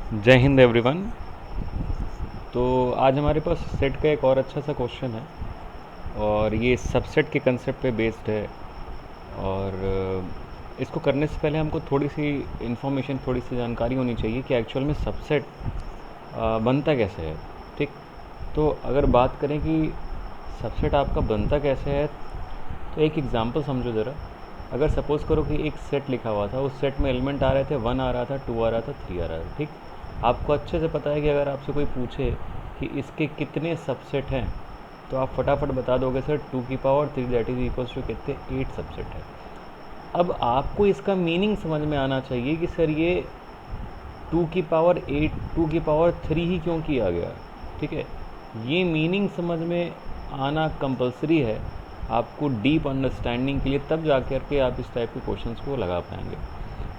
जय हिंद एवरीवन। तो आज हमारे पास सेट का एक और अच्छा सा क्वेश्चन है और ये सबसेट के कंसेप्ट पे बेस्ड है। और इसको करने से पहले हमको थोड़ी सी इन्फॉर्मेशन, थोड़ी सी जानकारी होनी चाहिए कि एक्चुअल में सबसेट बनता कैसे है। ठीक, तो अगर बात करें कि सबसेट आपका बनता कैसे है, तो एक एग्ज़ाम्पल समझो ज़रा। अगर सपोज़ करो कि एक सेट लिखा हुआ था, उस सेट में एलिमेंट आ रहे थे, 1 आ रहा था, 2 आ रहा था, 3 आ रहा था। ठीक, आपको अच्छे से पता है कि अगर आपसे कोई पूछे कि इसके कितने सबसेट हैं, तो आप फटाफट बता दोगे सर 2 की power 3 that is equals to कितने, 8 सबसेट है। अब आपको इसका मीनिंग समझ में आना चाहिए कि सर ये 2 की पावर 8, 2 की पावर 3 ही क्यों किया गया। ठीक है, ये मीनिंग समझ में आना कंपलसरी है आपको डीप अंडरस्टैंडिंग के लिए, तब जा कर के आप इस टाइप के क्वेश्चंस को लगा पाएंगे।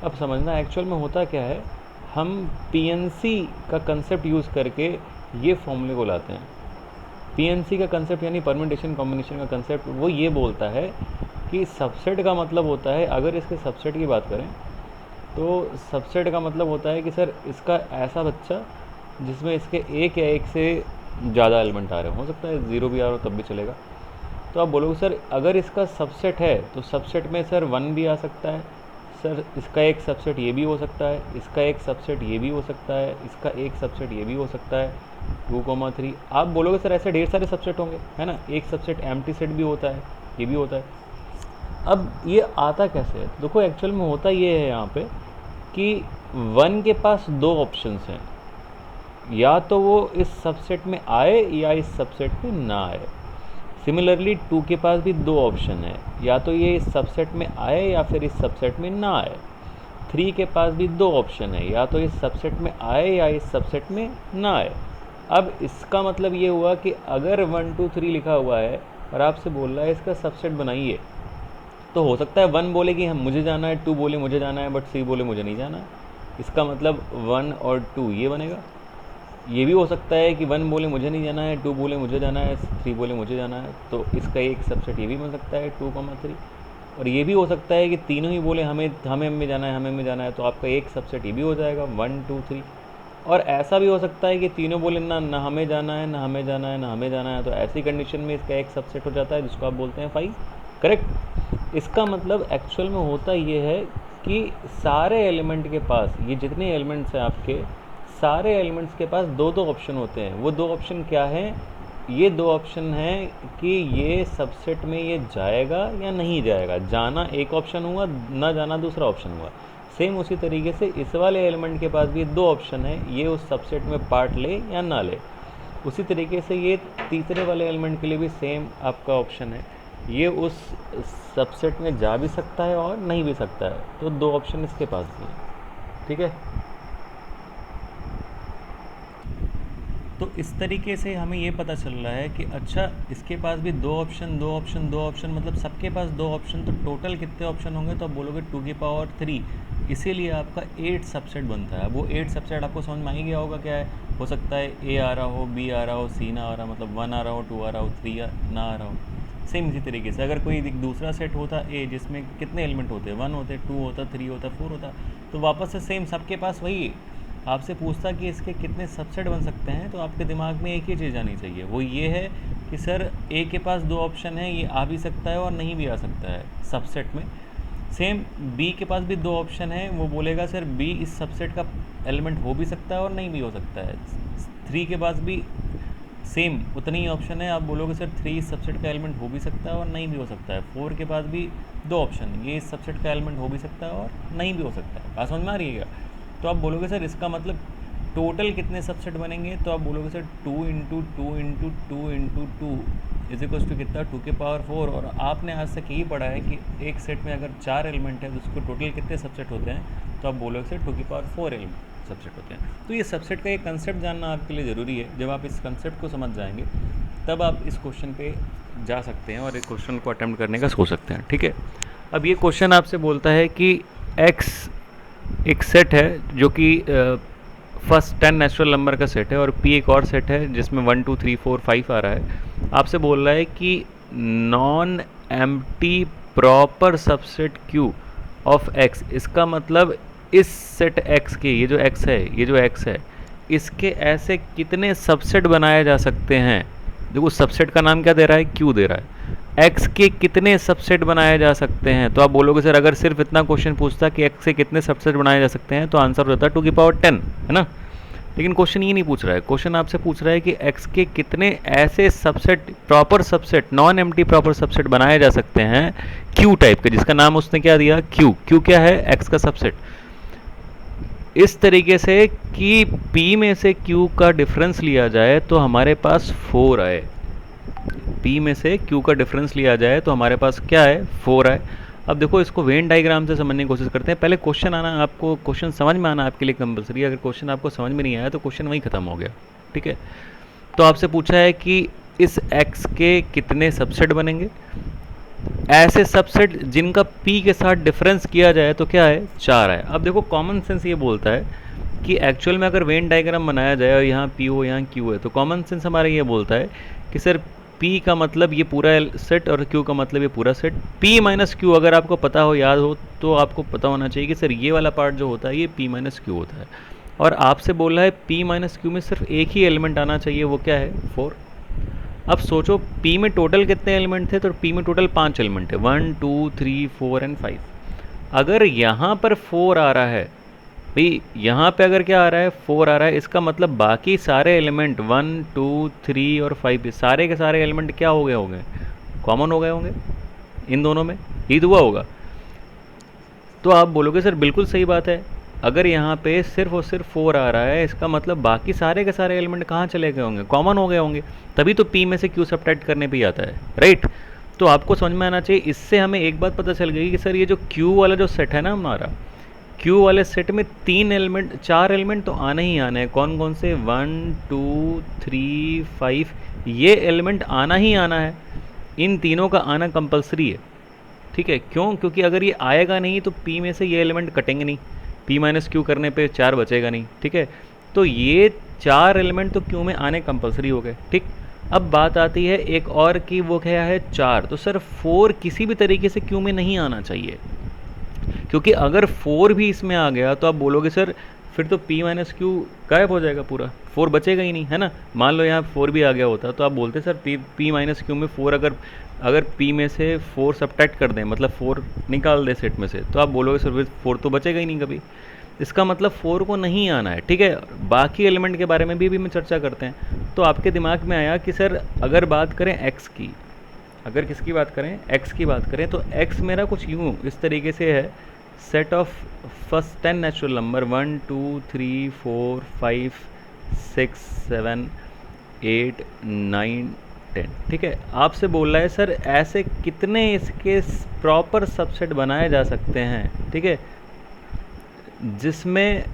अब समझना एक्चुअल में होता क्या है, हम पीएनसी का कंसेप्ट यूज़ करके ये फॉर्मूले को लाते हैं। पीएनसी का कंसेप्ट यानी परम्यूटेशन कॉम्बिनेशन का कंसेप्ट वो ये बोलता है कि सबसेट का मतलब होता है, अगर इसके सबसेट की बात करें तो सबसेट का मतलब होता है कि सर इसका ऐसा बच्चा जिसमें इसके एक या एक से ज़्यादा एलिमेंट आ रहे हो सकता है ज़ीरो भी आ रहा हो तब भी चलेगा। तो आप बोलोगे सर अगर इसका सबसेट है तो सबसेट में सर 1 भी आ सकता है, सर इसका एक सबसेट ये भी हो सकता है, इसका एक सबसेट ये भी हो सकता है, इसका एक सबसेट ये भी हो सकता है, 2,3। आप बोलोगे सर ऐसे ढेर सारे सबसेट होंगे, है ना, एक सबसेट एम्प्टी सेट भी होता है, ये भी होता है। अब ये आता कैसे है, देखो एक्चुअल में होता ये है यहाँ पे कि 1 के पास दो ऑप्शंस हैं, या तो वो इस सबसेट में आए या इस सबसेट में ना आए। सिमिलरली 2 के पास भी दो ऑप्शन है, या तो ये इस सबसेट में आए या फिर इस सबसेट में ना आए। 3 के पास भी दो ऑप्शन है, या तो इस सबसेट में आए या इस सबसेट में ना आए। अब इसका मतलब ये हुआ कि अगर 1 2 3 लिखा हुआ है और आपसे बोल रहा है इसका सबसेट बनाइए, तो हो सकता है 1 बोले कि हम मुझे जाना है, 2 बोले मुझे जाना है, बट 3 बोले मुझे नहीं जाना है। इसका मतलब 1 और 2 ये बनेगा। ये भी हो सकता है कि 1 बोले मुझे नहीं जाना है, 2 बोले मुझे जाना है, 3 बोले मुझे जाना है, तो इसका एक सबसेट ये भी बन सकता है 2,3। और ये भी हो सकता है कि तीनों ही बोले हमें हमें हमें जाना है, हमें हमें जाना है, तो आपका एक सबसेट ये भी हो जाएगा 1 2 3। और ऐसा भी हो सकता है कि तीनों बोले ना ना हमें जाना है, ना हमें जाना है, ना हमें जाना है, तो ऐसी कंडीशन में इसका एक सबसेट हो जाता है जिसको आप बोलते हैं 5। करेक्ट। इसका मतलब एक्चुअल में होता ये है कि सारे एलिमेंट के पास, ये जितने एलिमेंट्स हैं आपके, सारे एलिमेंट्स के पास दो दो ऑप्शन होते हैं। वो दो ऑप्शन क्या हैं, ये दो ऑप्शन हैं कि ये सबसेट में ये जाएगा या नहीं जाएगा। जाना एक ऑप्शन हुआ, ना जाना दूसरा ऑप्शन हुआ। सेम उसी तरीके से इस वाले एलिमेंट के पास भी दो ऑप्शन है, ये उस सबसेट में पार्ट ले या ना ले। उसी तरीके से ये तीसरे वाले एलिमेंट के लिए भी सेम आपका ऑप्शन है, ये उस सबसेट में जा भी सकता है और नहीं भी सकता है। तो दो ऑप्शन इसके पास भी हैं। ठीक है, तो इस तरीके से हमें ये पता चल रहा है कि अच्छा इसके पास भी दो ऑप्शन, दो ऑप्शन, दो ऑप्शन, मतलब सबके पास दो ऑप्शन, तो टोटल कितने ऑप्शन होंगे, तो आप बोलोगे 2 की पावर 3। इसीलिए आपका 8 सबसेट बनता है। वो 8 सबसेट आपको समझ में आ ही गया होगा क्या है। हो सकता है ए आ रहा हो, बी आ रहा हो, सी ना आ रहा, मतलब 1 आ रहा हो, 2 आ रहा हो, 3 ना आ रहा हो। सेम इसी तरीके से अगर कोई एक दूसरा सेट होता ए जिसमें कितने एलिमेंट होते, 1 होते, 2 होता, 3 होता, 4 होता, तो वापस से सेम सबके पास वही आपसे पूछता कि इसके कितने सबसेट बन सकते हैं, तो आपके दिमाग में एक ही चीज़ आनी चाहिए, वो ये है कि सर ए के पास दो ऑप्शन है, ये आ भी सकता है और नहीं भी आ सकता है सबसेट में। सेम बी के पास भी दो ऑप्शन है, वो बोलेगा सर बी इस सबसेट का एलिमेंट हो भी सकता है और नहीं भी हो सकता है। 3 के पास भी सेम उतनी ही ऑप्शन है, आप बोलोगे सर 3 इस सबसेट का एलिमेंट हो भी सकता है और नहीं भी हो सकता है। 4 के पास भी दो ऑप्शन है, ये इस सबसेट का एलिमेंट हो भी सकता है और नहीं भी हो सकता है। बात समझ में आ रही है क्या। तो आप बोलोगे सर इसका मतलब टोटल कितने सबसेट बनेंगे, तो आप बोलोगे sir 2 into 2 into 2 into 2 is equals to कितना, 2 के पावर 4। और आपने आज तक यही पढ़ा है कि एक सेट में अगर 4 एलिमेंट है तो उसको टोटल कितने सबसेट होते हैं, तो आप बोलोगे सर 2 की पावर 4 एलिमेंट सबसेट होते हैं। तो ये सबसेट का एक कंसेप्ट जानना आपके लिए ज़रूरी है। जब आप इस कंसेप्ट को समझ जाएंगे तब आप इस क्वेश्चन पे जा सकते हैं और इस क्वेश्चन को अटेम्प्ट करने का सोच सकते हैं। ठीक है, अब ये क्वेश्चन आपसे बोलता है कि एक्स एक सेट है जो कि फर्स्ट 10 नेचुरल नंबर का सेट है, और पी एक और सेट है जिसमें 1 2 3 4 5 आ रहा है। आपसे बोल रहा है कि non empty proper subset Q of x. इसका मतलब इस सेट x के, ये जो x है, ये जो x है, इसके ऐसे कितने सबसेट बनाए जा सकते हैं। देखो सबसेट का नाम क्या दे रहा है, q दे रहा है। x के कितने सबसेट बनाए जा सकते हैं, तो आप बोलोगे सर अगर सिर्फ इतना क्वेश्चन पूछता कि x से कितने सबसेट बनाए जा सकते हैं तो आंसर हो जाता 2 की पावर 10, है ना। लेकिन क्वेश्चन ये नहीं पूछ रहा है, क्वेश्चन आपसे पूछ रहा है कि x के कितने ऐसे subset, proper subset, non empty proper subset बनाए जा सकते हैं q टाइप के, जिसका नाम उसने क्या दिया, q। q क्या है, x का सबसेट। इस तरीके से कि p में से q का डिफरेंस लिया जाए तो हमारे पास 4 आए। p में से q का डिफरेंस लिया जाए तो हमारे पास क्या है, 4 आए। अब देखो इसको वेन डायग्राम से समझने की कोशिश करते हैं। पहले क्वेश्चन आना, आपको क्वेश्चन समझ में आना आपके लिए कंपलसरी। अगर क्वेश्चन आपको समझ में नहीं आया तो क्वेश्चन वहीं खत्म हो गया, ठीक है। तो आपसे पूछा है कि इस x के कितने सबसेट बनेंगे, ऐसे सबसेट जिनका p के साथ डिफरेंस किया जाए तो क्या है, 4 है। अब देखो कॉमन सेंस ये बोलता है कि एक्चुअल में अगर वेन डायग्राम बनाया जाए और यहाँ p हो, यहाँ q है, तो कॉमन सेंस हमारा ये बोलता है कि सर p का मतलब ये पूरा सेट और q का मतलब ये पूरा सेट। p माइनस q अगर आपको पता हो, याद हो, तो आपको पता होना चाहिए कि सर ये वाला पार्ट जो होता है ये p माइनस q होता है। और आपसे बोल रहा है p माइनस q में सिर्फ एक ही एलिमेंट आना चाहिए, वो क्या है, 4। अब सोचो p में टोटल कितने एलिमेंट थे, तो p में टोटल 5 एलिमेंट है, 1 2 3 4 एंड 5। अगर यहाँ पर 4 आ रहा है भाई, यहाँ पे अगर क्या आ रहा है, 4 आ रहा है, इसका मतलब बाकी सारे एलिमेंट 1 2 3 और 5 सारे के सारे एलिमेंट क्या हो गए होंगे, कॉमन हो गए होंगे इन दोनों में, ही हुआ होगा। तो आप बोलोगे सर बिल्कुल सही बात है, अगर यहाँ पे सिर्फ और सिर्फ 4 आ रहा है, इसका मतलब बाकी सारे के सारे एलिमेंट कहाँ चले गए होंगे, कॉमन हो गए होंगे, तभी तो p में से q सब्ट्रैक्ट करने पे ही आता है, राइट। तो आपको समझ में आना चाहिए। इससे हमें एक बात पता चल गई कि सर ये जो q वाला जो सेट है ना हमारा, q वाले सेट में 4 एलिमेंट तो आने ही आने हैं। कौन कौन से, 1 2 3 5, ये एलिमेंट आना ही आना है, इन तीनों का आना कंपलसरी है, ठीक है। क्यों, क्योंकि अगर ये आएगा नहीं तो p में से ये एलिमेंट कटेंगे नहीं, p माइनस q करने पे 4 बचेगा नहीं, ठीक है। तो ये 4 एलिमेंट तो q में आने कंपलसरी हो गए, ठीक। अब बात आती है एक और की, वो क्या है, 4। तो सर 4 किसी भी तरीके से q में नहीं आना चाहिए, क्योंकि अगर 4 भी इसमें आ गया तो आप बोलोगे सर फिर तो p माइनस क्यू गायब हो जाएगा, पूरा 4 बचेगा ही नहीं, है ना। मान लो यहाँ 4 भी आ गया होता तो आप बोलते सर p माइनस क्यू में 4, अगर p में से 4 सब्ट्रैक्ट कर दें, मतलब 4 निकाल दें सेट में से, तो आप बोलोगे सर 4 तो बचेगा ही नहीं कभी। इसका मतलब 4 को नहीं आना है, ठीक है। बाकी एलिमेंट के बारे में भी हम चर्चा करते हैं। तो आपके दिमाग में आया कि सर अगर बात करें x की, अगर किसकी बात करें, x की बात करें, तो x मेरा कुछ यूँ इस तरीके से है, set of first 10 natural number 1 2 3 4 5 6 7 8 9 10, ठीक है। आपसे बोल रहा है सर ऐसे कितने इसके प्रॉपर सबसेट बनाए जा सकते हैं, ठीक है, जिसमें,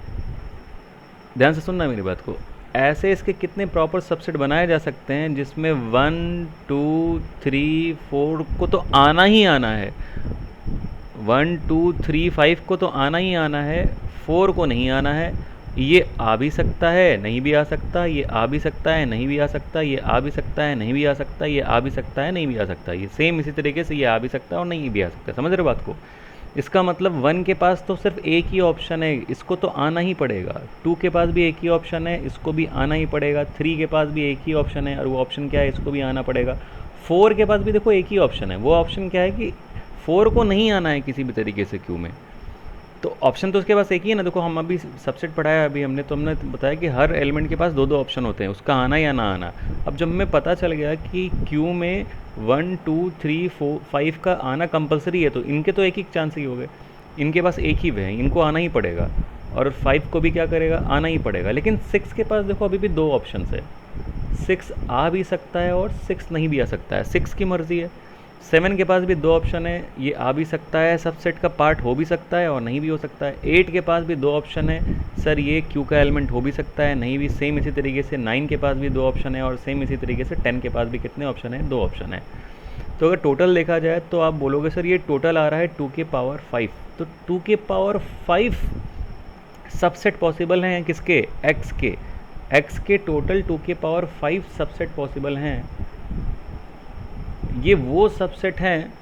ध्यान से सुनना मेरी बात को, ऐसे इसके कितने प्रॉपर सबसेट बनाए जा सकते हैं जिसमें 1 2 3 4 को तो आना ही आना है, 1 2 3 5 को तो आना ही आना है, 4 को नहीं आना है। ये आ भी सकता है, नहीं भी आ सकता, ये आ भी सकता है, नहीं भी आ सकता, ये आ भी सकता है, नहीं भी आ सकता, ये आ भी सकता है, नहीं भी आ सकता, ये सेम इसी तरीके से ये आ भी सकता है और नहीं भी आ सकता। समझ रहे हो बात को। इसका मतलब 1 के पास तो सिर्फ एक ही ऑप्शन है, इसको तो आना ही पड़ेगा। 2 के पास भी एक ही ऑप्शन है, इसको भी आना ही पड़ेगा। 3 के पास भी एक ही ऑप्शन है और वो ऑप्शन क्या है, इसको भी आना पड़ेगा। 4 के पास भी देखो एक ही ऑप्शन है, वो ऑप्शन क्या है कि 4 को नहीं आना है किसी भी तरीके से क्यू में। तो ऑप्शन तो उसके पास एक ही है ना। देखो हम अभी सबसेट पढ़ाया अभी हमने, तो हमने बताया कि हर एलिमेंट के पास 2 ऑप्शन होते हैं, उसका आना या ना आना। अब जब हमें पता चल गया कि क्यू में 1 2 3 4 5 का आना कंपलसरी है, तो इनके तो एक ही चांस ही हो गए, इनके पास एक ही वे हैं, इनको आना ही पड़ेगा। और 5 को भी क्या करेगा, आना ही पड़ेगा। लेकिन 6 के पास देखो अभी भी 2 ऑप्शन है, 6 आ भी सकता है और 6 नहीं भी आ सकता है, 6 की मर्जी है। 7 के पास भी 2 ऑप्शन है, ये आ भी सकता है, सबसेट का पार्ट हो भी सकता है और नहीं भी हो सकता है। 8 के पास भी 2 ऑप्शन है, सर ये क्यू का एलिमेंट हो भी सकता है, नहीं भी, सेम इसी तरीके से 9 के पास भी 2 ऑप्शन है और सेम इसी तरीके से 10 के पास भी कितने ऑप्शन है, 2 ऑप्शन है। तो अगर टोटल देखा जाए तो आप बोलोगे सर ये टोटल आ रहा है 2 के पावर 5, तो 2 के पावर 5 सबसेट पॉसिबल हैं किसके, एक्स के टोटल 2 के पावर 5 सबसेट पॉसिबल हैं। ये वो सबसेट हैं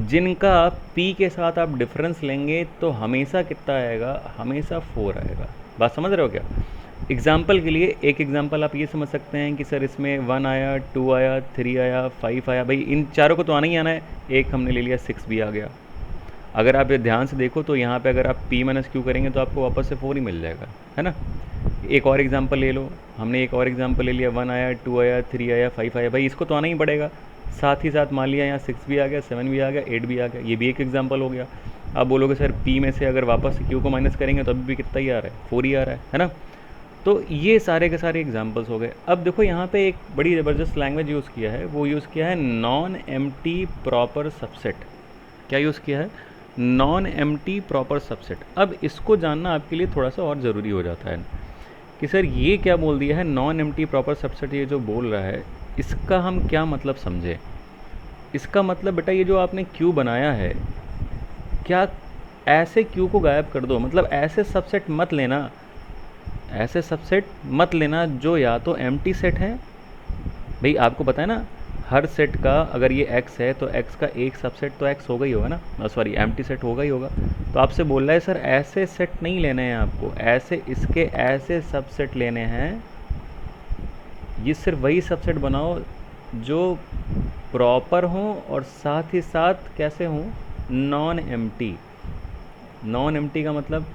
जिनका पी के साथ आप डिफरेंस लेंगे तो हमेशा कितना आएगा, हमेशा 4 आएगा। बात समझ रहे हो क्या? एग्जाम्पल के लिए एक एग्जाम्पल आप ये समझ सकते हैं कि सर इसमें 1 आया, 2 आया, 3 आया, 5 आया, भाई इन चारों को तो आना ही आना है। एक हमने ले लिया 6 भी आ गया। अगर आप ये ध्यान से देखो तो यहाँ पे अगर आप p माइनस क्यू करेंगे तो आपको वापस से 4 ही मिल जाएगा, है ना। एक और एग्जांपल ले लो, हमने एक और एग्जांपल ले लिया, 1 आया, 2 आया, 3 आया, 5 आया, भाई इसको तो आना ही पड़ेगा। साथ ही साथ मान लिया यहाँ 6 भी आ गया, 7 भी आ गया, 8 भी आ गया, ये भी एक एग्जाम्पल हो गया। आप बोलोगे सर p में से अगर वापस से q को माइनस करेंगे तो अभी भी कितना ही आ रहा है, 4 ही आ रहा है ना। तो ये सारे के सारे एग्जाम्पल्स हो गए। अब देखो यहाँ पे एक बड़ी ज़बरदस्त लैंग्वेज यूज़ किया है, वो यूज़ किया है नॉन एम्प्टी प्रॉपर सबसेट। क्या यूज़ किया है? Non empty proper subset. अब इसको जानना आपके लिए थोड़ा सा और ज़रूरी हो जाता है कि सर ये क्या बोल दिया है नॉन एम्प्टी प्रॉपर सबसेट, ये जो बोल रहा है इसका हम क्या मतलब समझें। इसका मतलब बेटा ये जो आपने क्यू बनाया है, क्या ऐसे क्यू को गायब कर दो, मतलब ऐसे सबसेट मत लेना, ऐसे सबसेट मत लेना जो या तो एम्प्टी सेट है। भाई आपको पता है ना हर सेट का अगर ये x है तो x का एक सबसेट तो x होगा ही होगा ना, सॉरी एम्प्टी सेट होगा ही होगा। तो आपसे बोल रहा है सर ऐसे सेट नहीं लेने हैं आपको, ऐसे इसके ऐसे सबसेट लेने हैं। ये सिर्फ वही सबसेट बनाओ जो प्रॉपर हों और साथ ही साथ कैसे हों, नॉन एम्प्टी। नॉन एम्प्टी का मतलब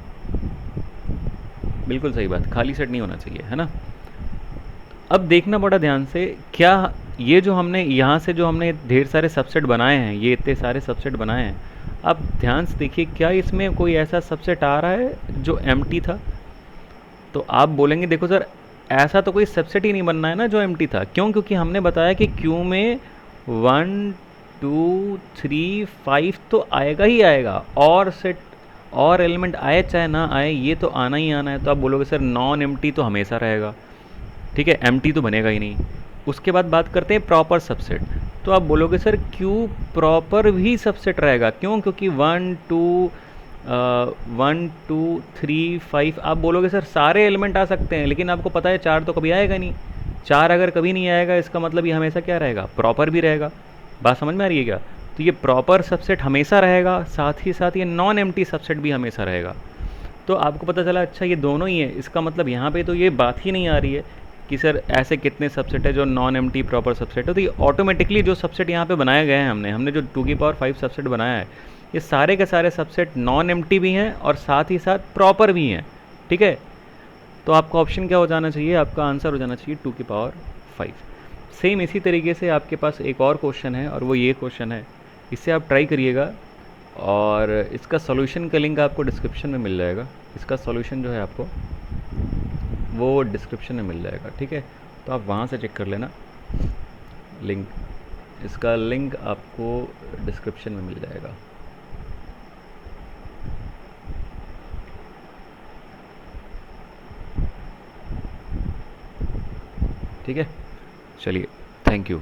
बिल्कुल सही बात, खाली सेट नहीं होना चाहिए, है ना। अब देखना बड़ा ध्यान से, क्या ये जो हमने यहाँ से जो हमने ढेर सारे सबसेट बनाए हैं, ये इतने सारे सबसेट बनाए हैं, आप ध्यान से देखिए क्या इसमें कोई ऐसा सबसेट आ रहा है जो एम्प्टी था। तो आप बोलेंगे देखो सर ऐसा तो कोई सबसेट ही नहीं बनना है ना जो एम्प्टी था। क्यों? क्योंकि हमने बताया कि क्यू में 1 2 3 5 तो आएगा ही आएगा, और सेट और एलिमेंट आए चाहे ना आए ये तो आना ही आना है। तो आप बोलोगे सर नॉन एम्प्टी तो हमेशा रहेगा, ठीक है, एम्प्टी तो बनेगा ही नहीं। उसके बाद बात करते हैं प्रॉपर सबसेट। तो आप बोलोगे सर क्यू प्रॉपर भी सबसेट रहेगा। क्यों? क्योंकि 1 2 3 5 आप बोलोगे सर सारे एलिमेंट आ सकते हैं, लेकिन आपको पता है 4 तो कभी आएगा नहीं। 4 अगर कभी नहीं आएगा इसका मतलब ये हमेशा क्या रहेगा, प्रॉपर भी रहेगा। बात समझ में आ रही है क्या? तो ये प्रॉपर सबसेट हमेशा रहेगा, साथ ही साथ ये नॉन एम्प्टी सबसेट भी हमेशा रहेगा। तो आपको पता चला अच्छा ये दोनों ही है, इसका मतलब यहाँ पे तो ये बात ही नहीं आ रही है कि सर ऐसे कितने सबसेट है जो नॉन एम्प्टी प्रॉपर सबसेट है। तो ये ऑटोमेटिकली जो सबसेट यहाँ पे बनाए गए हैं हमने जो 2 की पावर 5 सबसेट बनाया है, ये सारे के सारे सबसेट नॉन एम्प्टी भी हैं और साथ ही साथ प्रॉपर भी हैं, ठीक है। तो आपका ऑप्शन क्या हो जाना चाहिए, आपका आंसर हो जाना चाहिए 2 की पावर 5। सेम इसी तरीके से आपके पास एक और क्वेश्चन है और वो ये क्वेश्चन है, इससे आप ट्राई करिएगा और इसका सॉल्यूशन का लिंक आपको डिस्क्रिप्शन में मिल जाएगा। इसका सॉल्यूशन जो है आपको वो डिस्क्रिप्शन में मिल जाएगा, ठीक है। तो आप वहाँ से चेक कर लेना लिंक, इसका लिंक आपको डिस्क्रिप्शन में मिल जाएगा। ठीक है, चलिए, थैंक यू।